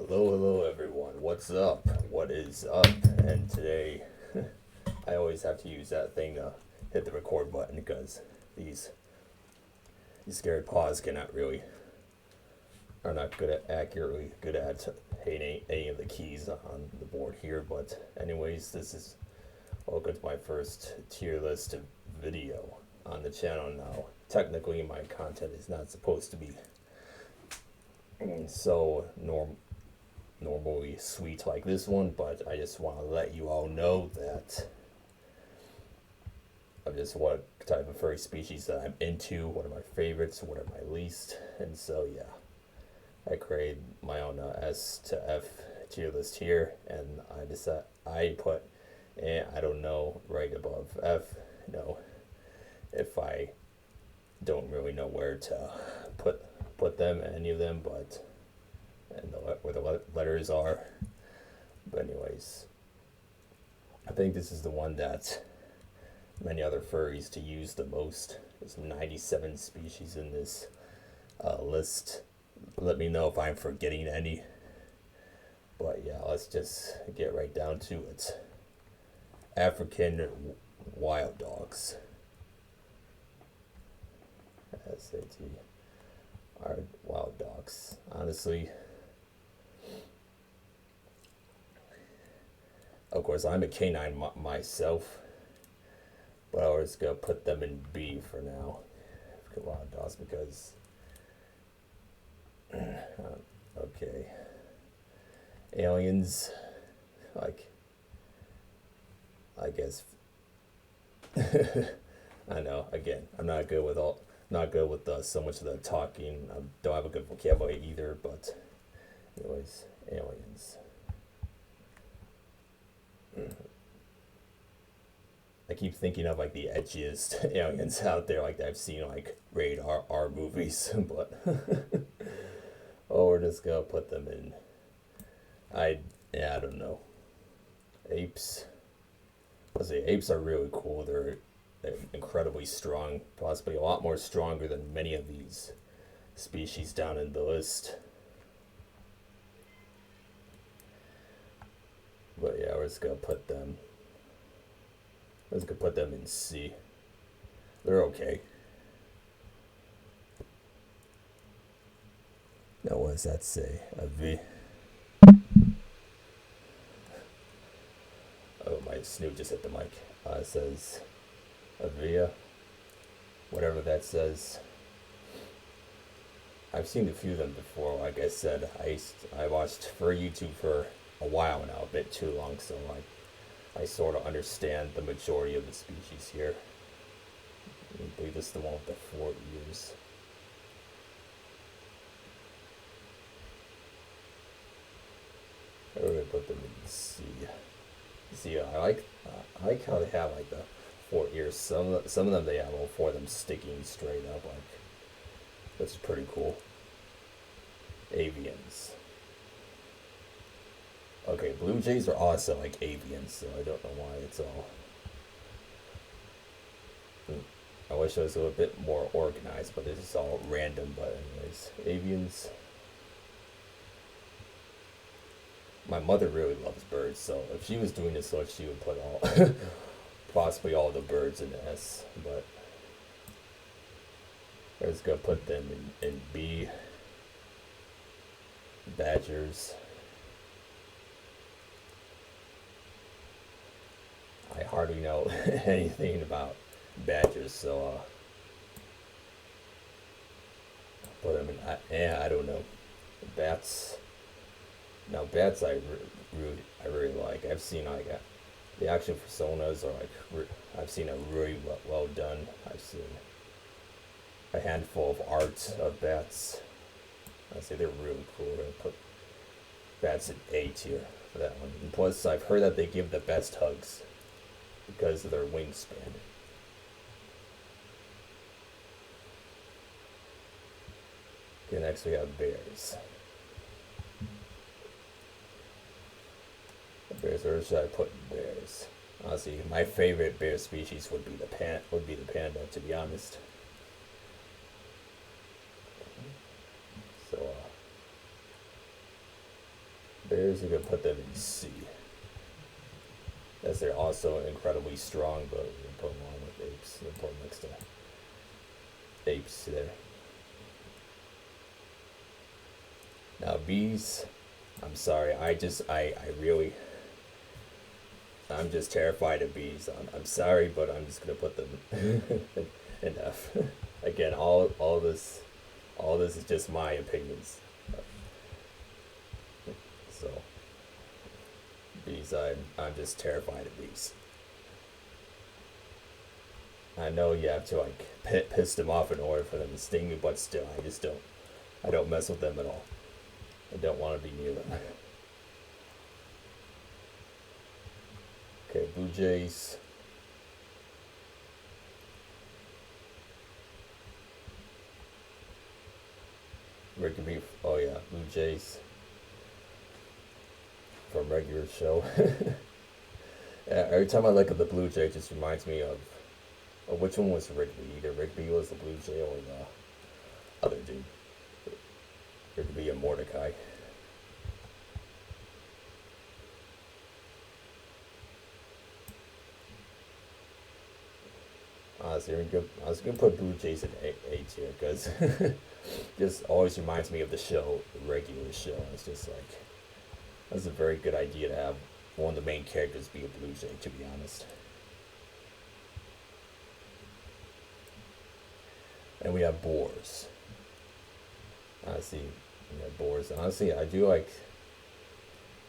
Hello everyone. What's up? What is up? And today, I always have to use that thing to hit the record button because these scary paws are not accurately good at hitting any of the keys on the board here. But anyways, this is welcome to my first tier list video on the channel now. Technically, my content is not supposed to be so normally sweet like this one, but I just want to let you all know that of just what type of furry species that I'm into, what are my favorites, what are my least, and so yeah, I created my own S to F tier list here, and I put, I don't know, right above F, if I don't really know where to put them, any of them, but and where the letters are. But anyways, I think this is the one that many other furries to use the most. There's 97 species in this list. Let me know if I'm forgetting any. But yeah, let's just get right down to it. African wild dogs. SAT. Are wild dogs. Honestly, of course, I'm a canine myself, but I was gonna put them in B for now. Wild dogs because, okay, aliens, like, I guess. I know. Again, I'm not good with so much of the talking. I don't have a good vocabulary either. But, anyways, aliens. I keep thinking of like the edgiest aliens out there, like I've seen like rated R movies, but we're just gonna put them in. I don't know. Apes. Let's say apes are really cool. They're incredibly strong, possibly a lot more stronger than many of these species down in the list. But yeah, we're just gonna put them. Let's go put them in C. They're okay. Now what does that say? A V. Oh, my snoot just hit the mic. It says Avia, whatever that says. I've seen a few of them before. Like I said, I watched for YouTube for a while now, a bit too long, so I sort of understand the majority of the species here. I believe this is the one with the 4 ears. I'm gonna put them in C. See, I like how they have like the 4 ears. Some of them they have all 4 of them sticking straight up. Like, that's pretty cool. Avians. Okay, blue jays are also like avians, so I don't know why it's all. I wish it was a little bit more organized, but this is all random. But anyways, avians. My mother really loves birds, so if she was doing this list, she would put possibly all the birds in S. But I was gonna put them in B. Badgers. I hardly know anything about badgers, so put them in. I don't know. Bats. Now bats, I really like. I've seen like the action personas are like I've seen a really well done. I've seen a handful of art of bats. I say they're really cool. I put bats in A tier for that one. And plus, I've heard that they give the best hugs because of their wingspan. Okay, next we have bears. Bears, where should I put bears? Honestly, my favorite bear species would be the panda, to be honest. So bears, you're gonna put them in C. As they're also incredibly strong, but we're gonna put them along with apes. We'll put them next to apes there. Now bees, I'm sorry, I'm just terrified of bees. I'm sorry, but I'm just gonna put them in F. Again, all this is just my opinions. So bees, I'm just terrified of bees. I know you have to like piss them off in order for them to sting you, but still, I don't mess with them at all. I don't want to be near them. Okay, Blue Jays. Rigby, oh yeah, Blue Jays from regular show. Yeah, every time I look at the Blue Jay, it just reminds me of which one was Rigby. Either Rigby was the Blue Jay or the other dude. Rigby and Mordecai. Honestly, I was gonna put Blue Jays in A tier because just always reminds me of the show, the regular show. It's just like that's a very good idea to have one of the main characters be a Blue Jay, to be honest. And we have boars. Honestly, we have boars. Honestly, I do like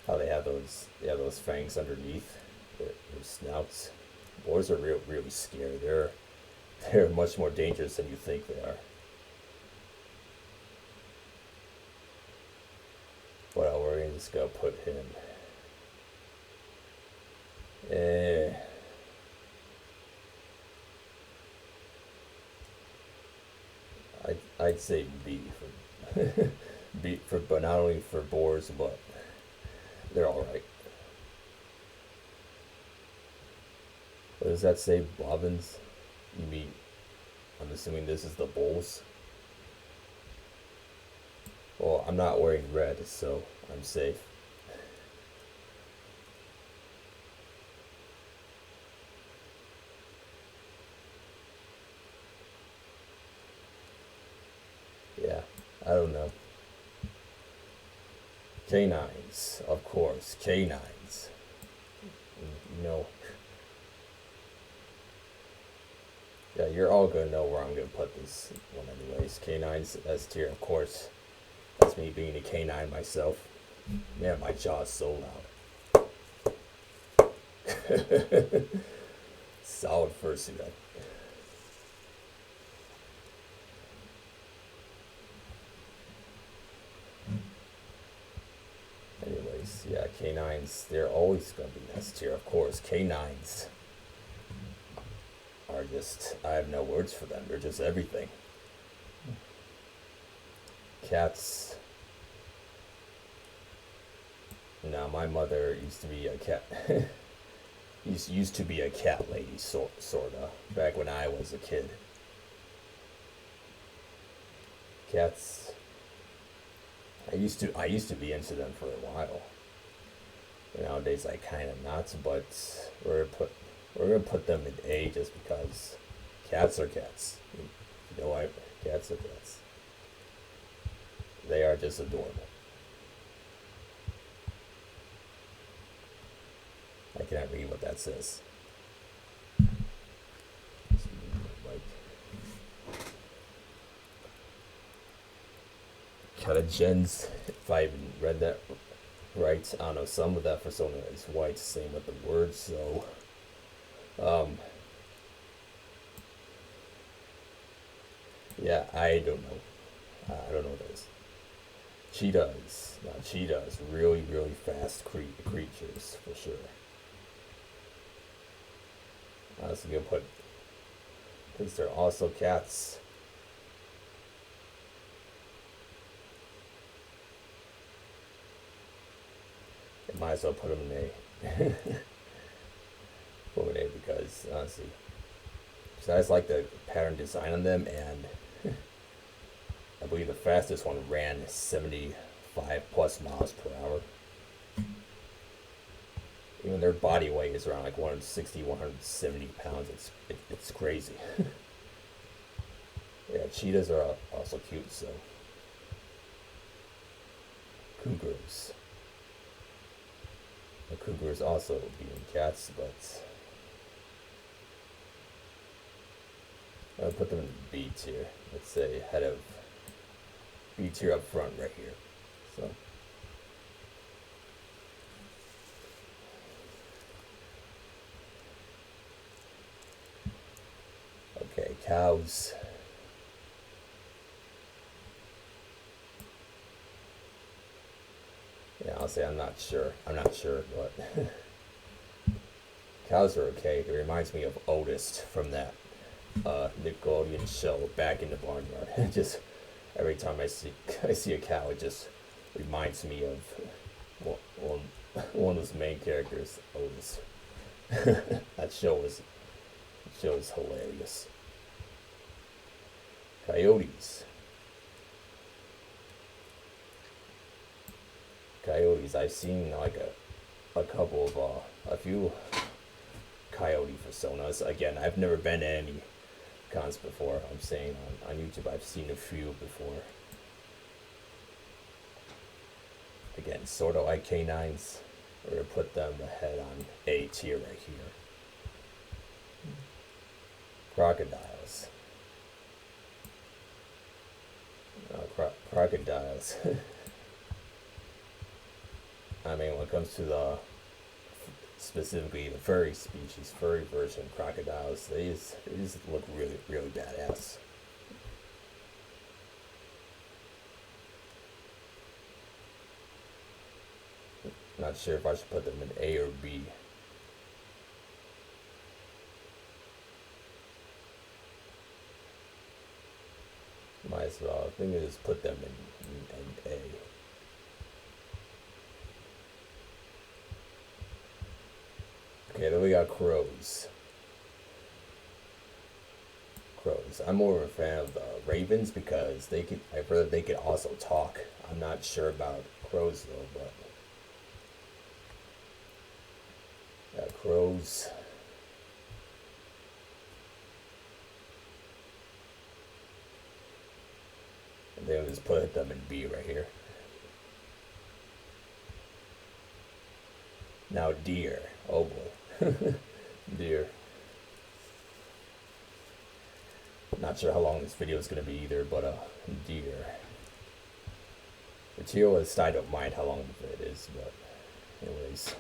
how they have those fangs underneath their snouts. Boars are really scary. They're much more dangerous than you think they are. Well, we're just gonna put him. I'd say B for B for, but not only for boars, but they're all right. What does that say, bobbins? You mean? I'm assuming this is the bulls. Well, I'm not wearing red, so I'm safe. Yeah, I don't know. Canines, of course, canines. You know. Yeah, you're all gonna know where I'm gonna put this one anyways. Canines S tier, of course. That's me being a canine myself. Man, my jaw's so loud. Solid fursuit. Anyways, yeah, canines, they're always gonna be S tier, of course. Canines are just, I have no words for them. They're just everything. Cats. Now, my mother used to be a cat. used to be a cat lady, sorta, back when I was a kid. Cats. I used to be into them for a while. Nowadays, I kind of not, but we're gonna put them in A just because cats are cats. You know why? Cats are cats. They are just adorable. I cannot read what that says. Catagens, if I even read that right. I don't know, some of that for someone that is white, same with the word, so yeah, I don't know. I don't know what that is. Cheetahs. Now, cheetahs, really fast creatures, for sure. I was gonna put, because they're also cats. I might as well put them in A. Put them in A because, honestly, I just like the pattern design on them, and I believe the fastest one ran 75 plus miles per hour. Even their body weight is around like 160, 170 pounds. It's crazy. Yeah, cheetahs are also cute, so. Cougars. The cougars also being cats, but I'll put them in B tier. Let's say head of B tier up front right here. So. Okay, cows. Yeah, I'll say I'm not sure, but cows are okay. It reminds me of Otis from that Nickelodeon show, Back in the Barnyard. Just every time I see a cow, it just reminds me of one of those main characters, Otis. That show is hilarious. Coyotes. I've seen like a few coyote personas. Again, I've never been to any cons before. I'm saying on YouTube I've seen a few before. Again, sort of like canines. We're gonna put them ahead on A tier right here. Crocodiles. Crocodiles. I mean, when it comes to specifically the furry species, furry version of crocodiles, they just look really, really badass. Not sure if I should put them in A or B. Might as well. I think I just put them in A. Okay, then we got crows. I'm more of a fan of the ravens because I've heard they could also talk. I'm not sure about crows though, but yeah, crows. And then we'll just put them in B right here. Now deer. Oh boy. Deer. Not sure how long this video is going to be either, but deer. The tier list, I don't mind how long it is, but anyways.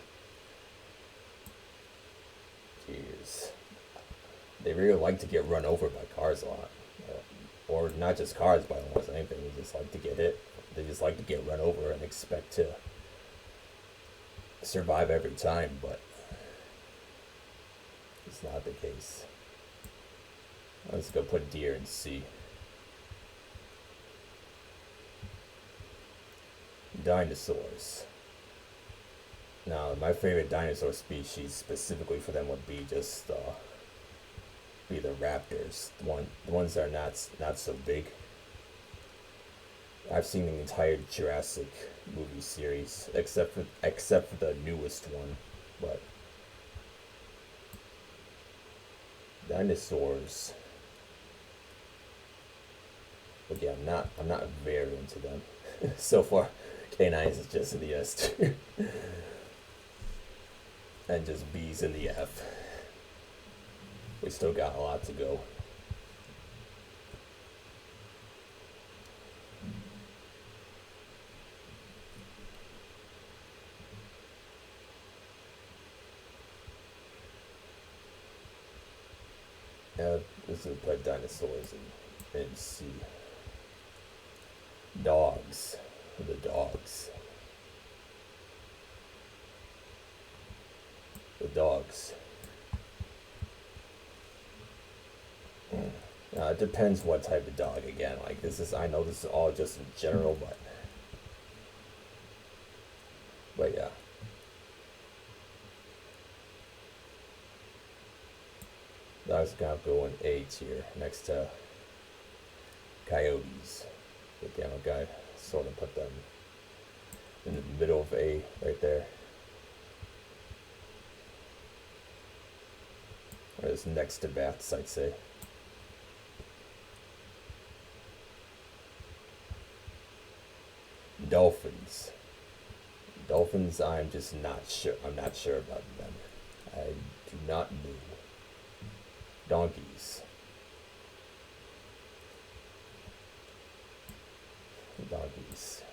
Deers. They really like to get run over by cars a lot. Or not just cars, by almost anything. They just like to get hit. They just like to get run over and expect to survive every time, but it's not the case. Let's go put deer in C. Dinosaurs. Now, my favorite dinosaur species specifically for them would be just be the raptors. The ones that are not so big. I've seen the entire Jurassic movie series, except for the newest one, but dinosaurs. But yeah, I'm not very into them. So far, canines is just in the S tier. And just B's in the F. We still got a lot to go. This is put dinosaurs in C. Dogs. The dogs. The dogs. It depends what type of dog again. Like I know this is all just in general, but yeah. Dogs gonna go in A tier next to coyotes. Again, I'm gonna sort of put them in the middle of A right there. Or is next to bats, I'd say. Dolphins. Dolphins, I'm just not sure. I'm not sure about them. I do not know. Donkeys. Donkeys.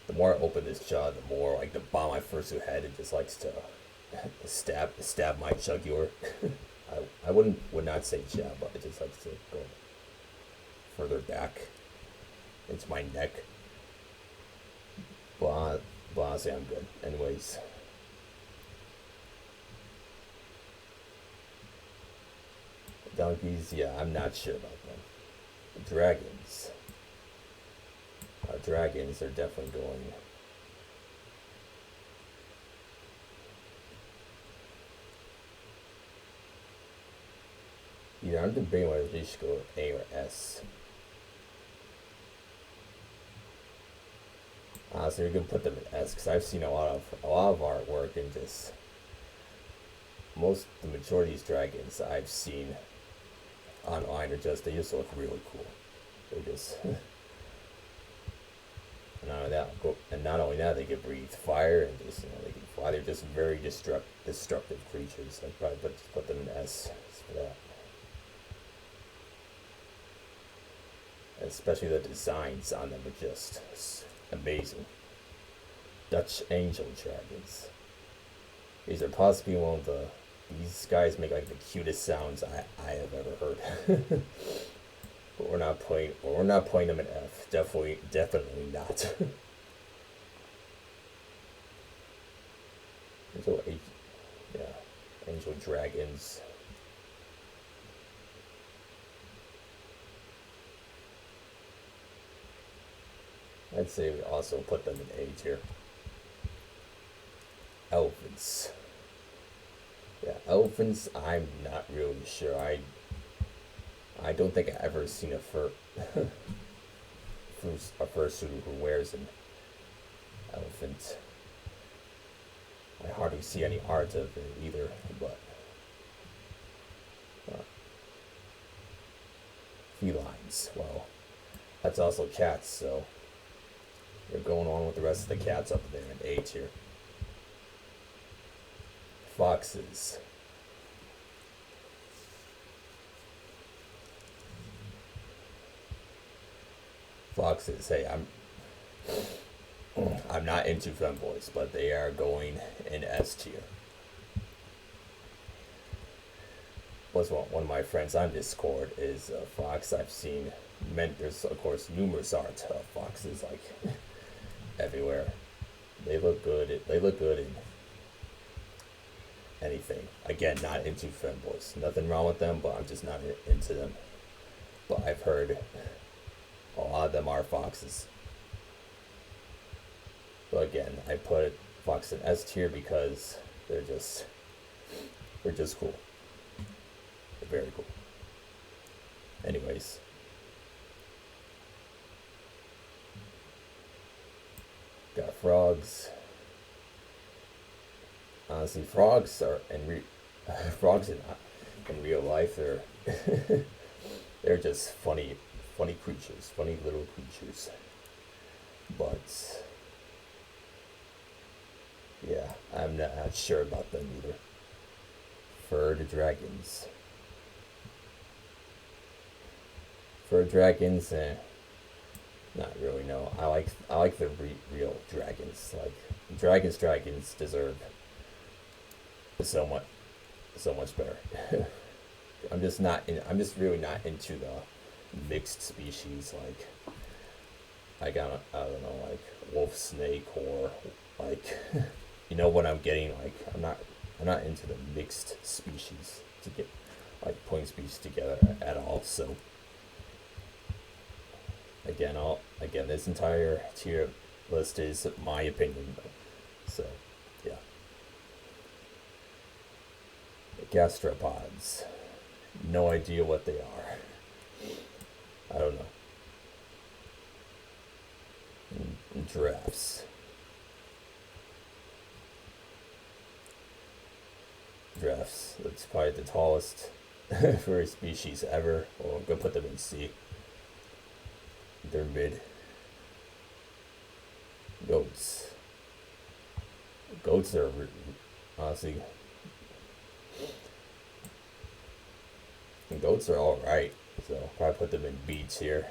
The more I open this jaw, the more like the bomb I first had, it just likes to stab my jugular. I would not say jab, but it just likes to go further back into my neck. But honestly, I'm good. Anyways. Donkeys, yeah, I'm not sure about them. Dragons. Dragons are definitely going. Either I'm debating whether they should go A or S. Honestly, we can put them in S because I've seen a lot of artwork and just the majority of these dragons I've seen online are they just look really cool. They just and not only that, they can breathe fire and just they can fly. They're just very destructive creatures. I'd probably put them in S for that. Especially the designs on them are just amazing. Dutch angel dragons. These are possibly these guys make like the cutest sounds I have ever heard. But we're not putting them in F. Definitely not. Angel dragons. I'd say we also put them in A tier. Elephants. Yeah, elephants, I'm not really sure. I don't think I've ever seen a fursuit who wears an elephant. I hardly see any art of it either, but felines. Well, that's also cats, so they're going on with the rest of the cats up there in A tier. Foxes. Foxes. Hey, I'm not into femboys, but they are going in S tier. One of my friends on Discord is a fox. I've seen there's of course numerous art of foxes like everywhere. They look good. They look good in anything. Again, not into femboys. Nothing wrong with them, but I'm just not into them. But I've heard a lot of them are foxes. But again, I put fox in S tier because they're just cool. They're very cool. Anyways. Got frogs. Honestly, frogs are frogs in real life. They're just funny creatures, funny little creatures. But yeah, I'm not sure about them either. Furred dragons. Furred dragons, not really. No, I like the real dragons. Like dragons deserve so much better. I'm just really not into the mixed species I don't know, like wolf snake or like you know what I'm getting. Like I'm not into the mixed species to get like putting species together at all. So again this entire tier list is my opinion though. So yeah. Gastropods. No idea what they are. I don't know. Giraffes. Fs. That's probably the tallest furry species ever. Well, I'm gonna put them in C. They're mid. Goats. Goats are honestly. Goats are alright. So probably put them in B tier.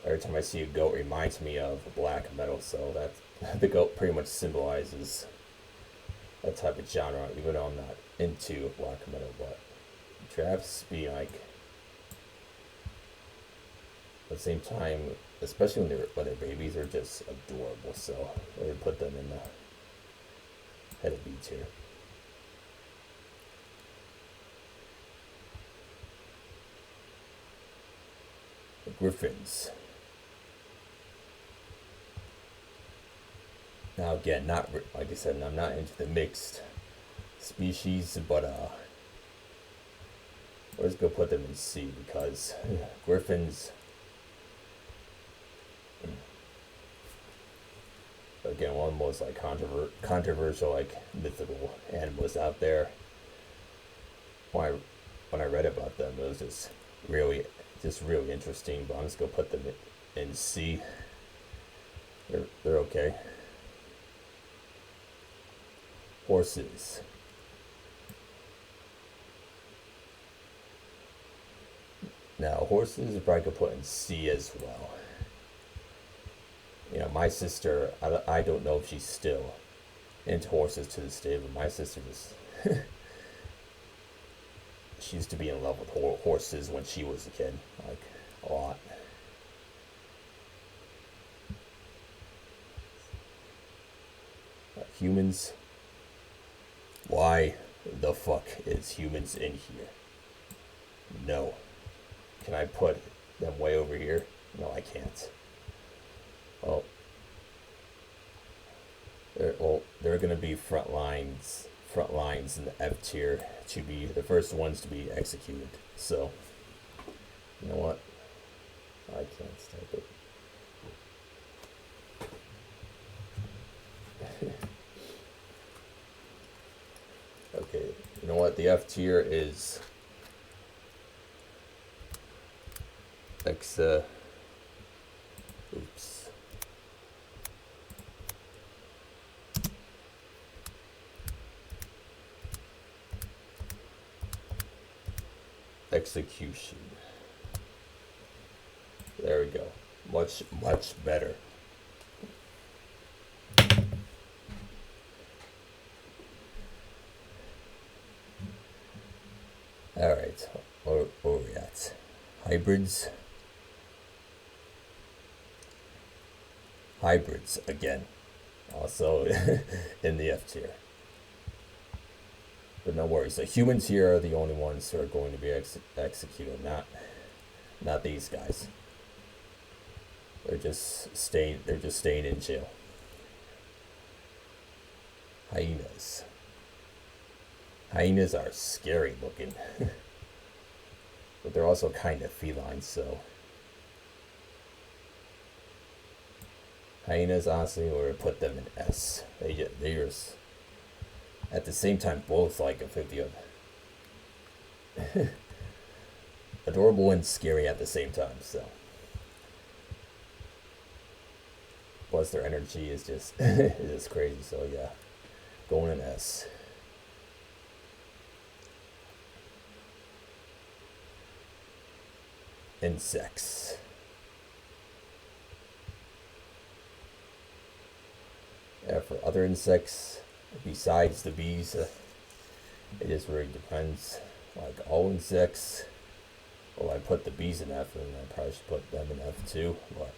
Every time I see a goat, it reminds me of black metal. So that the goat pretty much symbolizes that type of genre. Even though I'm not into black metal, but giraffes be like at the same time, especially when they're babies, are just adorable. So I would put them in the head of B tier. The griffins. Now again, not like I said, I'm not into the mixed species, but we're just gonna put them in C because griffins. Again, one of the most like controversial, like mythical animals out there. When I read about them, it was just really interesting. But I'm just gonna put them in C. They're okay. Horses. Now horses are probably gonna put in C as well. You know, my sister, I don't know if she's still into horses to this day, but my sister just she used to be in love with horses when she was a kid, like a lot. Humans. Why the fuck is humans in here? No. Can I put them way over here? No, I can't. Oh. They're gonna be front lines in the F tier to be the first ones to be executed. So, you know what? I can't stop it. Okay, you know what? The F tier is oops. Execution. There we go. Much better. Alright, where are we at? Hybrids. Hybrids again. Also in the F tier. But no worries. The humans here are the only ones who are going to be executed, not these guys. They're just staying in jail. Hyenas. Hyenas are scary looking. But they're also kind of feline, so hyenas, honestly, or put them in S. They're at the same time both like a 50 of adorable and scary at the same time. So plus their energy is just is crazy. So yeah, going in S. Insects. Yeah, for other insects besides the bees, it just really depends. Like all insects, well, I put the bees in F, and I probably should put them in F too. But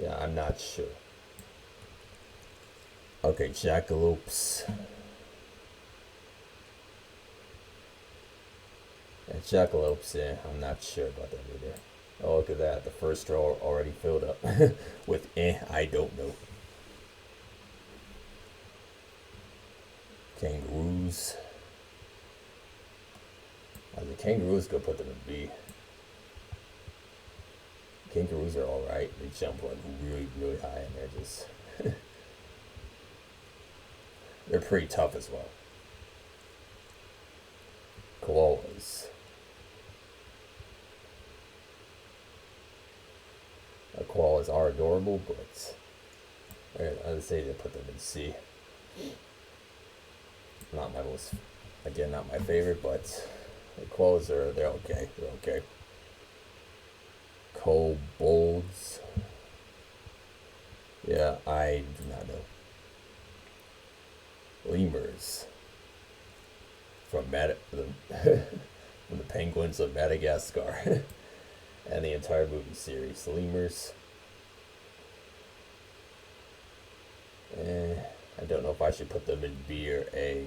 yeah, I'm not sure. Okay, jackalopes. And jackalopes, yeah, I'm not sure about that either. Oh, look at that. The first row already filled up with I don't know. Kangaroos. The kangaroos, go put them in B. Kangaroos are alright. They jump like really, really high, and they're just they're pretty tough as well. Koalas. Koalas are adorable, but I would say to put them in C. Not my most, again, not my favorite, but the koalas they're okay. They're okay. Kobolds. Yeah, I do not know. Lemurs. From from the Penguins of Madagascar. And the entire movie series. Lemurs. I don't know if I should put them in B or A.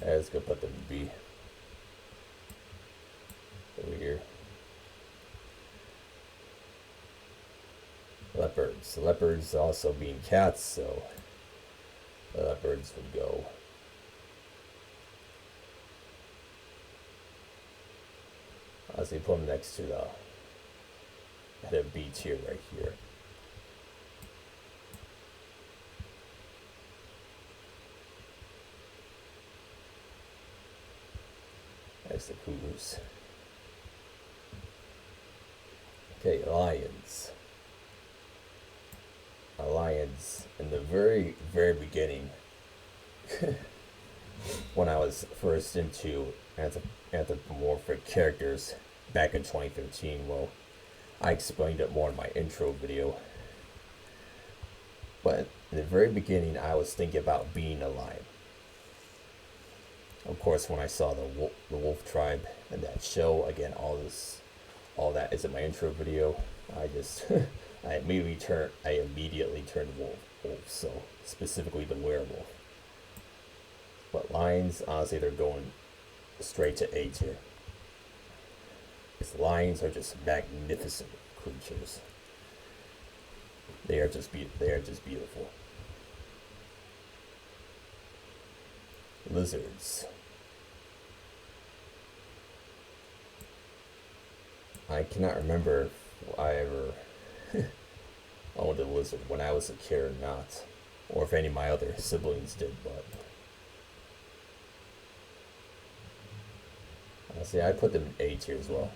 Let's go put them in B. Over here. Leopards. Leopards also being cats, so the leopards would go. As we put them next to the head of B tier right here. Next to cougars. Okay, lions. Lions in the very, very beginning, when I was first into anthropomorphic characters back in 2013. Well, I explained it more in my intro video. But in the very beginning, I was thinking about being a lion. Of course, when I saw the wolf tribe and that show, again, all that is in my intro video. I just I immediately turned wolf. So specifically the werewolf. But lions, honestly, they're going straight to A tier. Because lions are just magnificent creatures. They are just beautiful. Lizards. I cannot remember if I ever owned a lizard when I was a kid or not, or if any of my other siblings did, but honestly, I put them in A tier as well.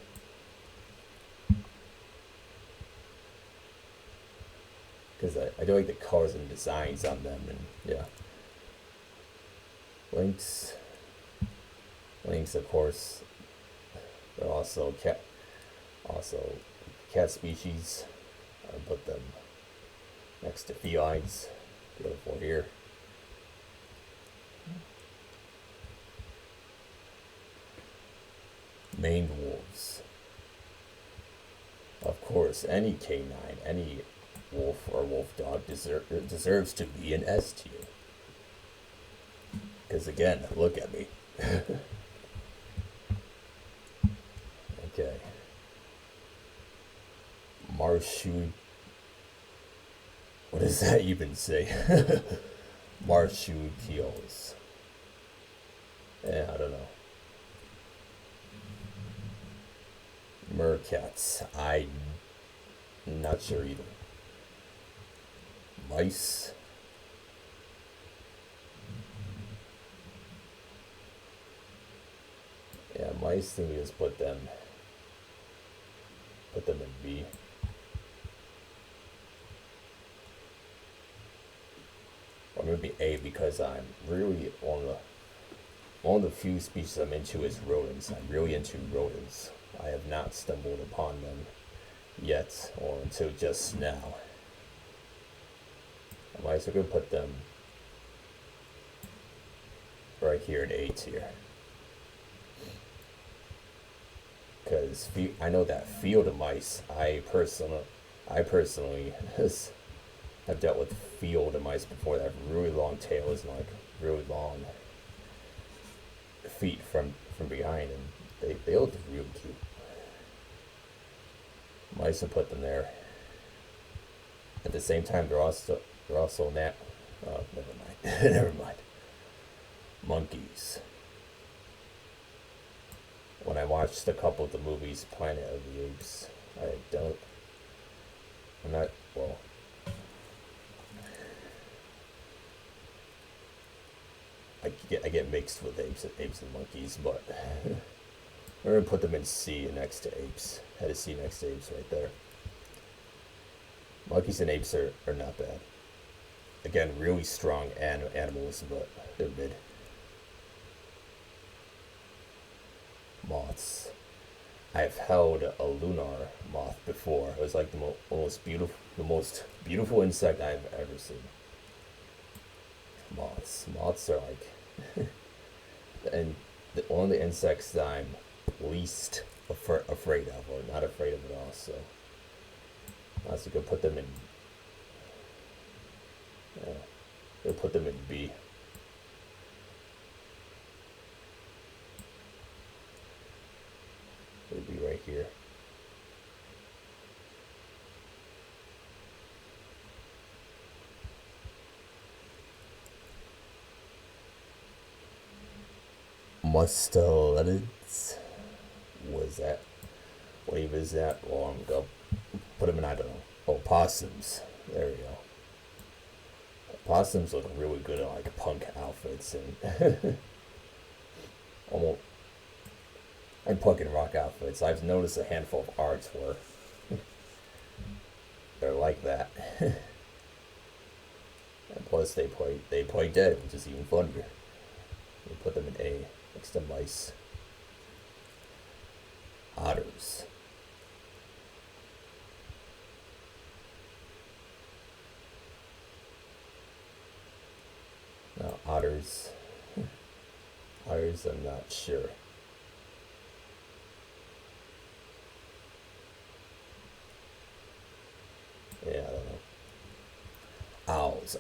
Because I do like the colors and designs on them, and yeah. Lynx, of course, they're also cat species. I put them next to felines. Beautiful here. Maned wolves. Of course, any canine, any wolf or wolf dog deserves to be an S tier. Because again, look at me. Okay. What does that even say? Marsupials. Yeah, I don't know. Meerkats. I'm not sure either. Mice. Yeah, mice, think you just put them in B. Or maybe A, because I'm really one of the few species I'm into is rodents. I'm really into rodents. I have not stumbled upon them yet, or until just now. I might as well put them right here in A tier. Because I know that field mice, I personally have dealt with field mice before that have really long tails and like really long feet from behind, and they look really cute. Mice will put them there. At the same time, they're also Oh, never mind. Never mind. Monkeys. When I watched a couple of the movies, Planet of the Apes, I don't. I'm not. Well, I get mixed with apes and monkeys, but we're gonna put them in C next to apes. Had a C next to apes right there. Monkeys and apes are not bad. Again, really strong animals, but they're mid. Moths. I've held a lunar moth before. It was like the most beautiful insect I've ever seen. Moths. Moths are like, and one of the insects that I'm least afraid of, or not afraid of at all. So, you could put them in. You'll put them in B. It'd be right here. Mustelids. What is that? What even is that? Well, I'm gonna put them in, I don't know. Oh, possums. There we go. Possums look really good in like punk outfits and almost and punk and rock outfits. I've noticed a handful of arts where they're like that. And plus they play dead, which is even funnier. We put them in A next to mice. Otters. Now otters. Otters, I'm not sure. Yeah, I don't know.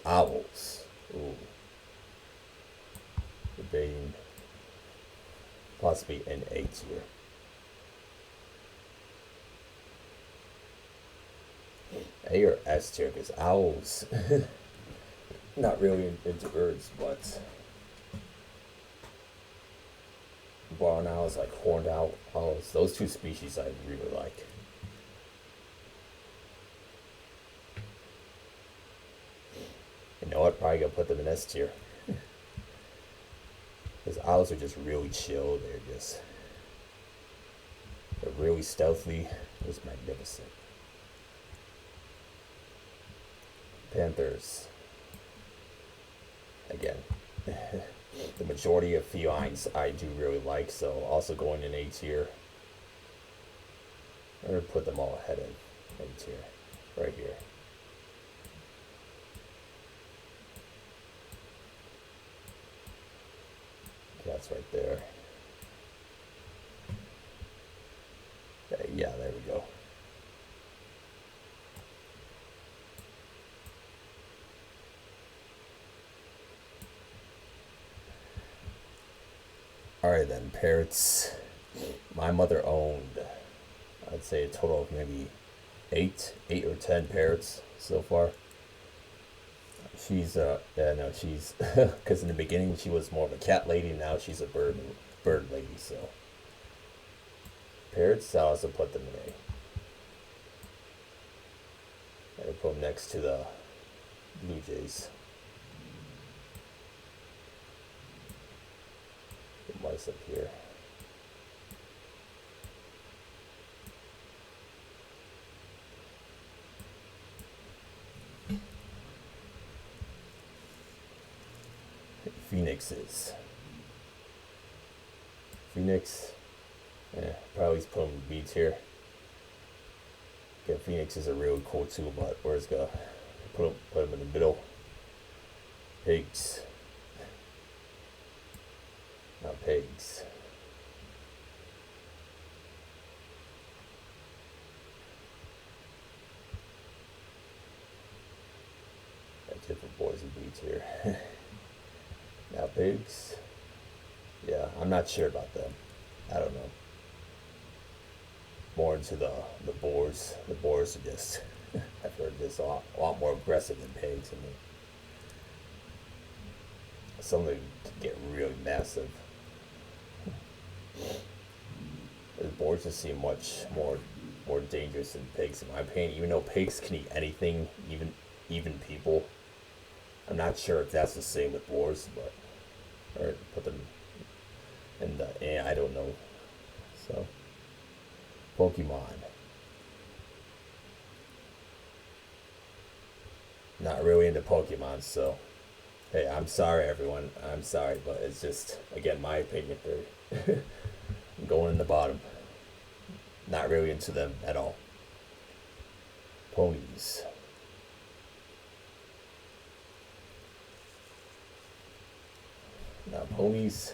Owls. Ooh. Debating possibly an A tier. A or S tier, because owls, not really into birds, but barn owls, like horned owls, those two species I really like. You know what? Probably gonna put them in S tier. Because owls are just really chill. They're really stealthy. It's magnificent. Panthers. Again, the majority of felines I do really like, so also going in A tier. I'm gonna put them all ahead of A tier, right here. That's right there. Yeah, there we go. Alright then, parrots. My mother owned, I'd say a total of maybe 8 or 10 parrots so far. She's because in the beginning she was more of a cat lady, now she's a bird lady, so parrots, I also put them in A. I put them next to the blue jays. Put mice up here. Phoenixes. Phoenix, probably put them in B tier. Yeah, phoenixes are really cool too, but where's go? Put them in the middle. Pigs. Not pigs. That's it for boys and B tier. Now pigs, yeah, I'm not sure about them. I don't know. More into the boars. The boars are just, I've heard this a lot more aggressive than pigs. I mean, some of them can get really massive. The boars just seem much more dangerous than pigs in my opinion. Even though pigs can eat anything, even people. I'm not sure if that's the same with boars, but or put them in the I don't know. So Pokemon. Not really into Pokemon, so hey, I'm sorry everyone. I'm sorry, but it's just again my opinion. They're going in the bottom. Not really into them at all. Ponies. Now ponies,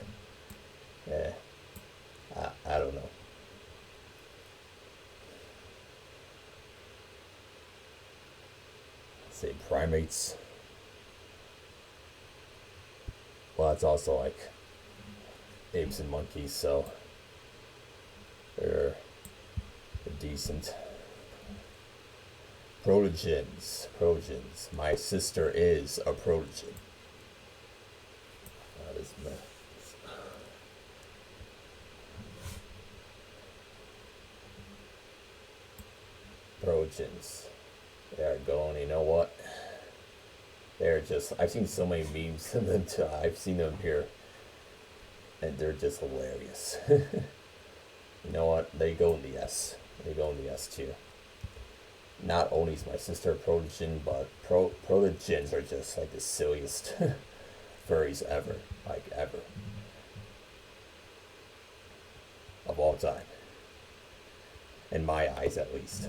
I don't know. Say primates. Well, it's also like apes and monkeys, so they're decent. Protogens. My sister is a protogen. That is mess. Protogens. They're going, you know what? They're just, I've seen so many memes of them too. I've seen them here. And they're just hilarious. You know what? They go in the S. They go in the S tier. Not only is my sister a protogen, but protogens are just like the silliest furries ever. Like ever. Of all time. In my eyes at least.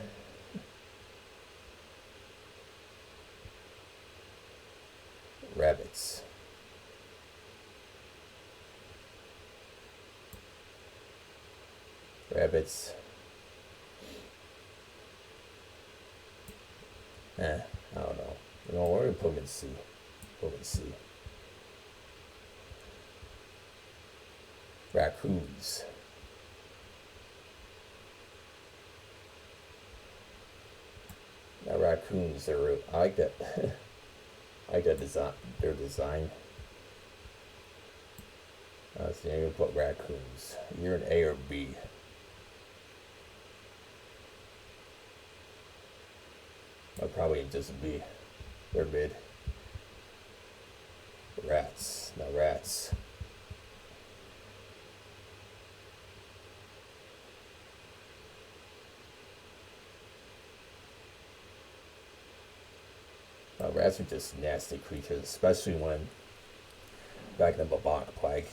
Rabbits. I don't know. You know, we're gonna put them in C. Raccoons. Now raccoons are, I like that. I like that design. Their design. So I'm gonna put raccoons. You're an A or B. I'll probably just B. They're mid. Rats. Now rats. Rats are just nasty creatures, especially when back in the bubonic plague,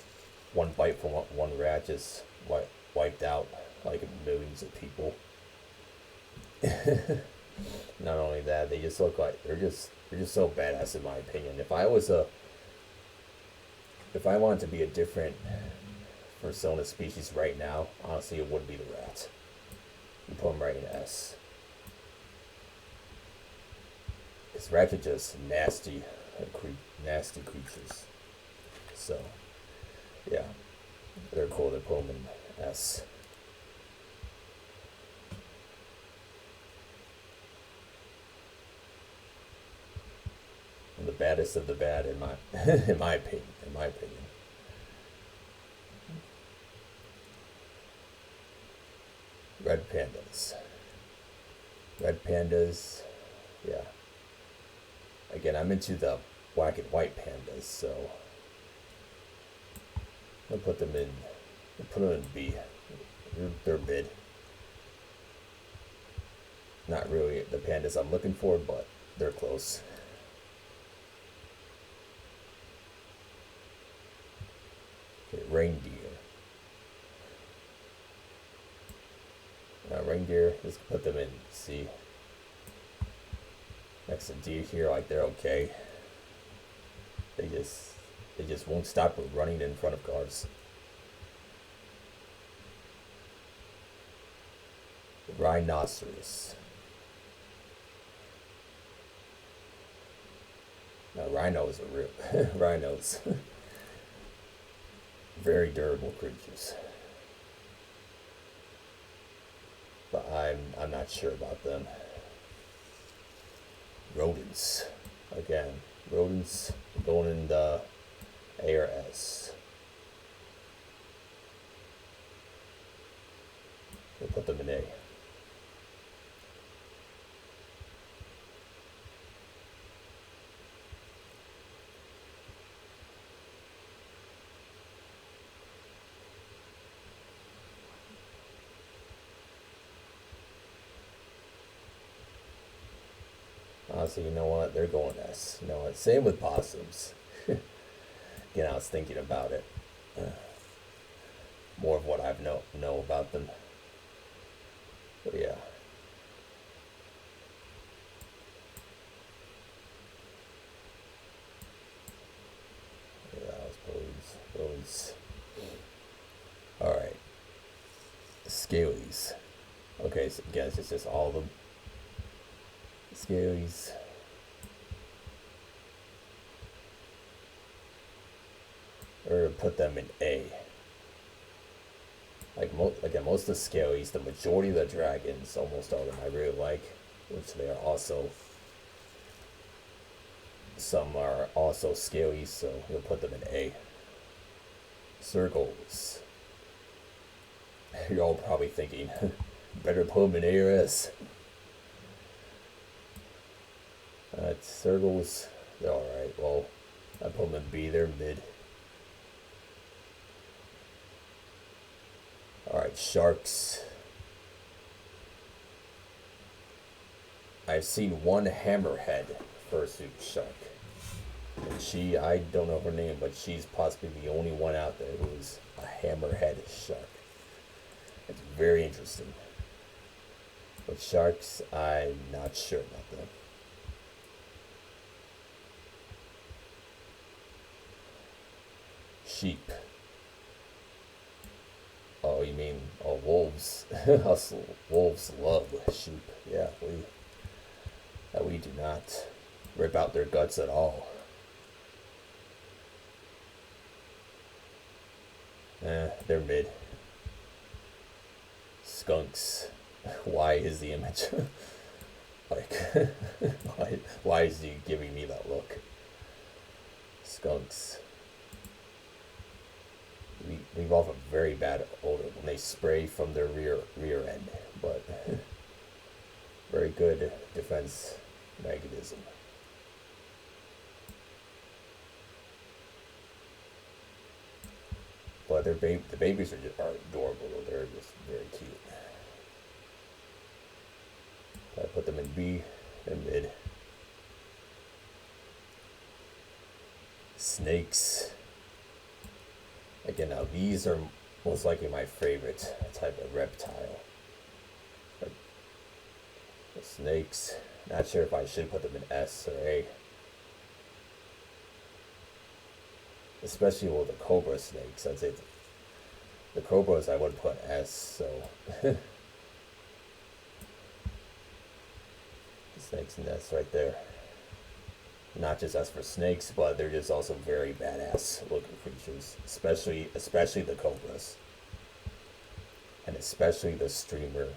one bite from one rat just wiped out like millions of people. Not only that, they just look like they're just so badass in my opinion. If I wanted to be a different persona species right now, honestly, it would be the rat. You put them right in S. Because rats are just nasty creatures. So, yeah, they're cool. They put them in S. And the baddest of the bad, in my in my opinion. Red pandas. Yeah. Again, I'm into the black and white pandas, so I'll put them in B. They're mid. Not really the pandas I'm looking for, but they're close. Okay, reindeer. Now reindeer, let's put them in C. Next to D here, like they're okay. They just won't stop running in front of cars. Rhinoceros. Now rhinos are real. Rhinos. Very durable creatures. But I'm not sure about them. Rodents. Again, rodents going in the A or S? We'll put them in A. Honestly, you know what? They're going S. You know what? Same with possums. Again, I was thinking about it. More of what I know about them. But yeah. Yeah, that was balloons. Alright. Scalies. Okay, so guys, it's just all of them. Scalies. Or put them in A. Like most of the scalies, the majority of the dragons, almost all of them I really like, which they are also. Some are also scalies, so you'll put them in A. Circles. You're all probably thinking, better put them in A or S. Circles, they're alright. Well, I put them in B, they're mid. Alright, sharks. I've seen one hammerhead fursuit shark. And I don't know her name, but she's possibly the only one out there who's a hammerhead shark. It's very interesting. But sharks, I'm not sure about them. Sheep. Oh, you mean wolves? Us wolves love sheep. Yeah, we do not rip out their guts at all. They're mid. Skunks. Why is the image like? why is he giving me that look? Skunks. Leave off a very bad odor when they spray from their rear end, but very good defense mechanism. But the babies are adorable. They're just very cute. I put them in B and mid. Snakes. Again, now these are most likely my favorite type of reptile. But the snakes, not sure if I should put them in S or A. Especially with the cobra snakes. I'd say the cobras I would put S, so. The snakes in S right there. Not just as for snakes, but they're just also very badass looking creatures, especially the cobras, and especially the streamer.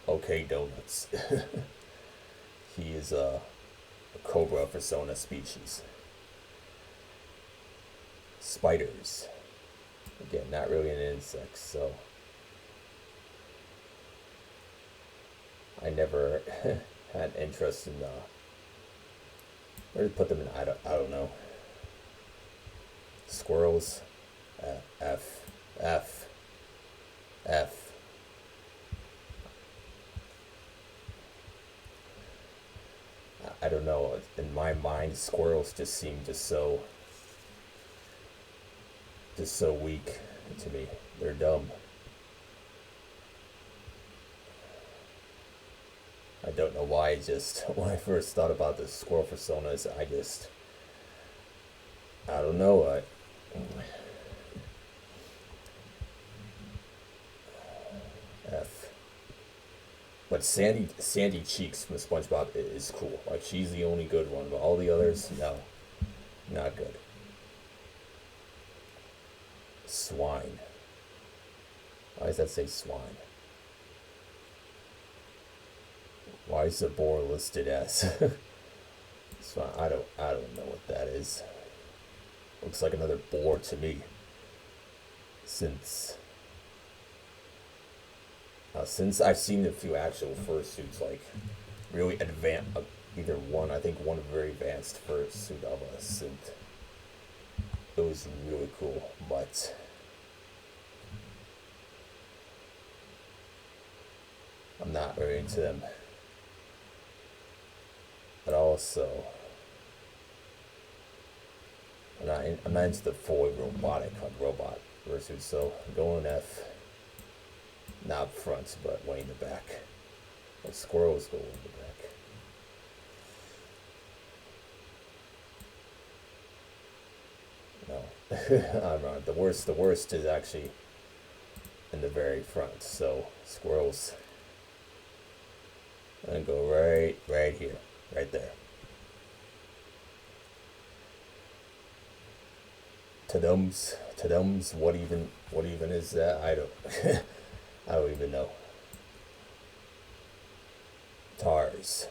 Okay, Donuts. He is a cobra persona species. Spiders. Again, not really an insect, so I never had interest in where to put them in. I don't know. Squirrels. F. I don't know. In my mind, squirrels just seem just so weak to me. They're dumb. I don't know why. Just when I first thought about the squirrel personas, I don't know. F. But Sandy Cheeks from SpongeBob is cool. Like, she's the only good one, but all the others, no, not good. Swine. Why does that say swine? Why is the boar listed as? Swine? I don't know what that is. Looks like another boar to me. Since I've seen a few actual fursuits, like really advanced, either one, I think one very advanced fursuit of a synth. It was really cool, but I'm not very into them. But also, I'm not into the fully robotic, like robot fursuit, so I'm going F. Not front, but way in the back. Like squirrels go in the back. No. I'm wrong. The worst is actually in the very front. So squirrels. And go right here. Right there. Tadums, what even is that? I don't even know. Tars.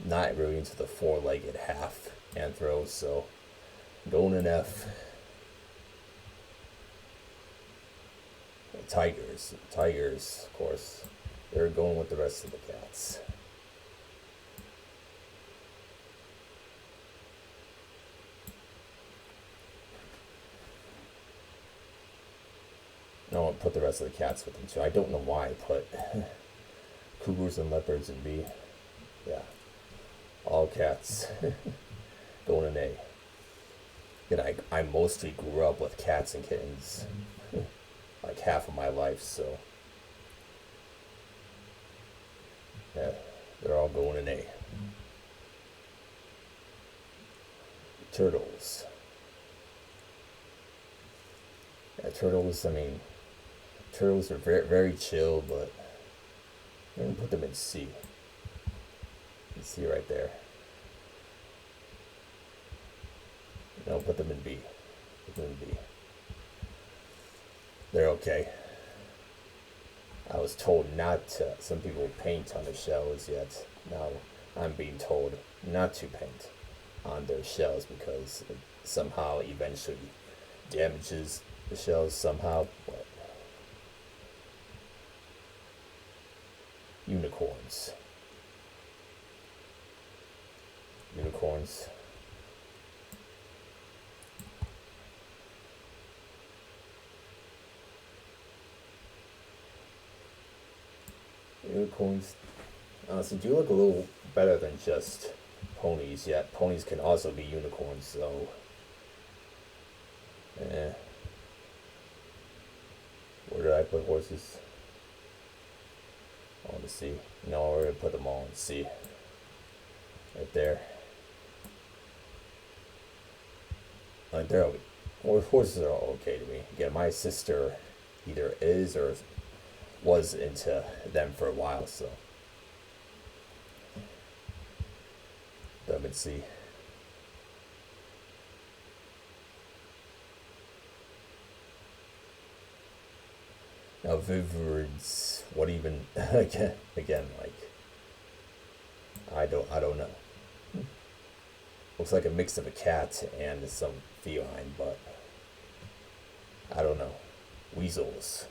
Not really into the four-legged half anthros, so going in F. Tigers, of course. They're going with the rest of the cats. No, I'll put the rest of the cats with them too. I don't know why I put cougars and leopards in B. Yeah. All cats. Going in A. And I mostly grew up with cats and kittens. Like half of my life, so. Yeah, they're all going in A. Turtles. Yeah, turtles, turtles are very, very chill, but I'm going to put them in C. You see right there. No, put them in B. Put them in B. They're okay. I was told not to. Some people paint on their shells, yet now I'm being told not to paint on their shells because it somehow eventually damages the shells somehow. But unicorns. Unicorns. Unicorns honestly do look a little better than just ponies, yet ponies can also be unicorns, so where did I put horses? I want to see. No, we're gonna put them all in C. Right there. Like they're okay. Well, horses are all okay to me. Again, my sister either is or was into them for a while, so them and C. Now Viverins, what even again like I don't know. Looks like a mix of a cat and some feline, but I don't know. Weasels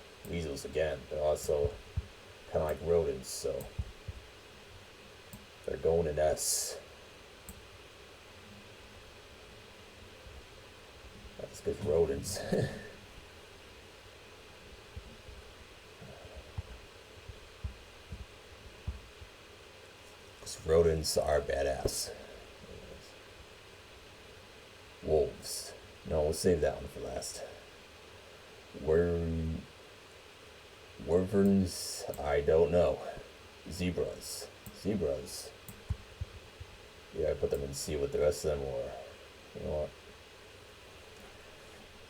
again, they're also kind of like rodents, so they're going in S. That's good, rodents. Rodents are badass. Wolves. No, we'll save that one for last. Wyverns, I don't know. Zebras. Yeah, I put them in C with the rest of them, or you know what?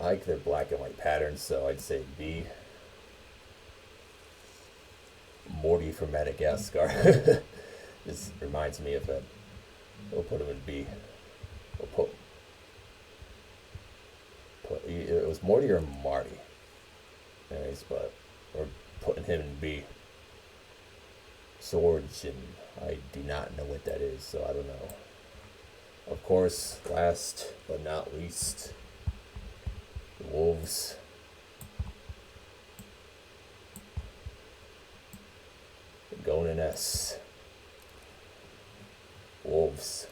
I like their black and white patterns, so I'd say B. Morty from Madagascar. This reminds me of it. We'll put him in B. We'll put it was Morty or Marty. Anyways, but we're putting him in B. Sorgin. I do not know what that is, so I don't know. Of course, last but not least, wolves. Going in S. Wolves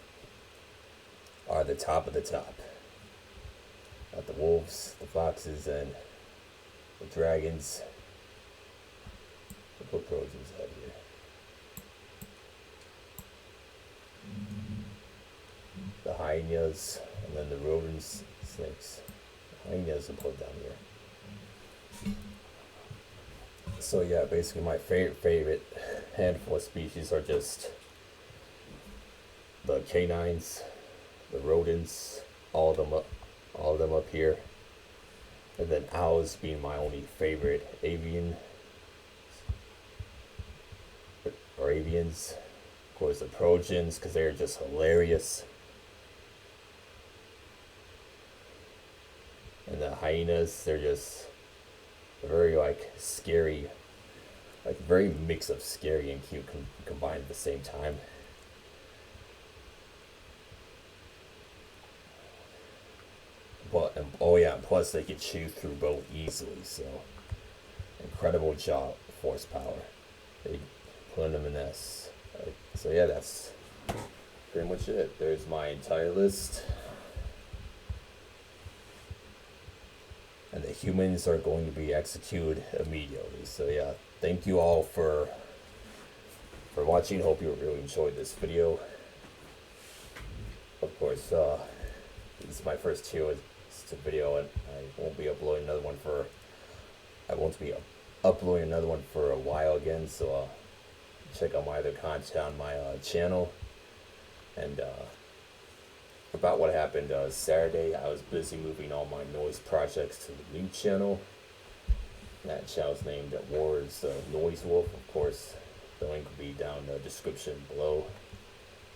are the top of the top. Not the wolves, the foxes, and the dragons. We'll put Trojans out here. The hyenas, and then the rodents, snakes. The hyenas will put down here. So yeah, basically my favorite handful of species are just the canines, the rodents, all of them up here, and then owls being my only favorite avian or avians. Of course, the Trojans, because they're just hilarious, and the hyenas, they're just very like scary, like very mix of scary and cute combined at the same time. But oh yeah, plus they can chew through both easily, so incredible jaw force power. They put them in this. So yeah, that's pretty much it. There's my entire list. And the humans are going to be executed immediately. So yeah, thank you all for watching. Hope you really enjoyed this video. Of course, this is my first tier list video, and I won't be uploading another one for a while again. So check out my other content on my channel. And about what happened Saturday, I was busy moving all my Noize projects to the new channel. That channel's named Noize Wolf. Of course, the link will be down in the description below.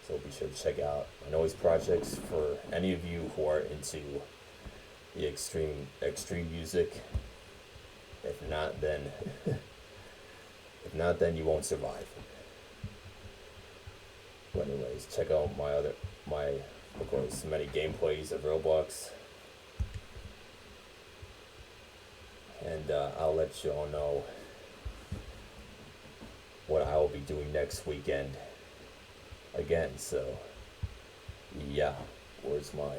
So be sure to check out my Noize projects for any of you who are into the extreme music. If not, then you won't survive. But anyways, check out of course, many gameplays of Roblox. And I'll let you all know what I will be doing next weekend again. So yeah, where's my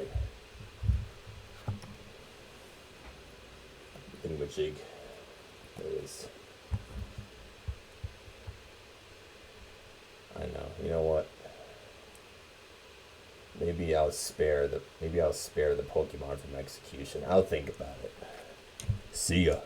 thingamajig? There it is. I know. You know what? Maybe I'll spare the Pokemon from execution. I'll think about it. See ya.